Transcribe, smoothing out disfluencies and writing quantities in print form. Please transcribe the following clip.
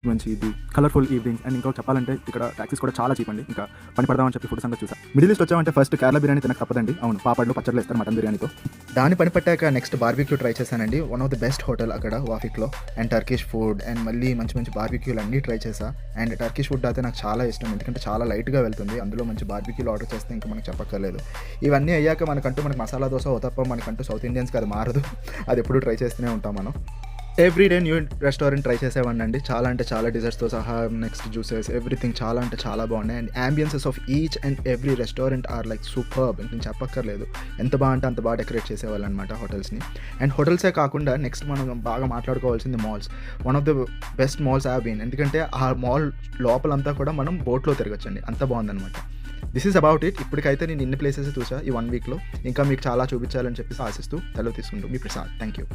మంచి ఇది colourful evenings and ఇంకా చెప్పాలంటే ఇక్కడ టాక్సీస్ కూడా చాలా చీప్ అండి. ఇంకా పని పడదామని చెప్పి ఫుడ్ సంగతి చూసా. మిడిల్ ఈస్ట్ వచ్చామంటే ఫస్ట్ కేరళ బిర్యానీ తినక తప్పదండి. అవును, పాపడ్లు పచ్చళ్ళు ఇస్తారు మటన్ బిర్యానీతో. దాన్ని పని పట్టాక నెక్స్ట్ బార్బిక్యూ ట్రై చేశానండి. One of the best hotel అక్కడ వాఫిక్లో. అండ్ టర్కిష్ ఫుడ్ అండ్ మళ్ళీ మంచి మంచి బార్బిక్యూలు అన్నీ ట్రై చేశా. అండ్ టర్కిష్ ఫుడ్ అయితే నాకు చాలా ఇష్టం, ఎందుకంటే చాలా లైట్గా వెళ్తుంది. అందులో మంచి బార్బిక్యూలు ఆర్డర్ చేస్తే ఇంకా మనకు చెప్పక్కర్లేదు. ఇవన్నీ అయ్యాక మనకు మసాలా దోశ తప్ప మనకంటూ సౌత్ ఇండియన్స్కి అది మారదు. అది ఎప్పుడు ట్రై చేస్తూనే ఉంటాం మనం. ఎవ్రీడే న్యూ రెస్టారెంట్ ట్రై చేసేవాడిని అండి. చాలా అంటే చాలా డిజర్ట్స్తో సహా, నెక్స్ట్ జ్యూసెస్, ఎవ్రీథింగ్ చాలా అంటే చాలా బాగున్నాయి. And ambiences of each and every restaurant are like superb. నేను చెప్పక్కర్లేదు, ఎంత బాగా అంటే అంత బాగా డెకరేట్ చేసేవాళ్ళు అనమాట హోటల్స్ని. అండ్ హోటల్సే కాకుండా నెక్స్ట్ మనం బాగా మాట్లాడుకోవాల్సింది malls. One of the best malls have been, ఎందుకంటే ఆ మాల్ లోపలంతా కూడా మనం బోట్లో తిరగచ్చండి, అంత బాగుందనమాట. This is about it. ఇప్పటికైతే నేను ఇన్ని ప్లేసెస్ చూసా ఈ 1 వీక్లో. ఇంకా మీకు చాలా చూపించాలని చెప్పేసి ఆశిస్తూ సెలవు తీసుకుంటూ మీ ప్రసాద్. Thank you.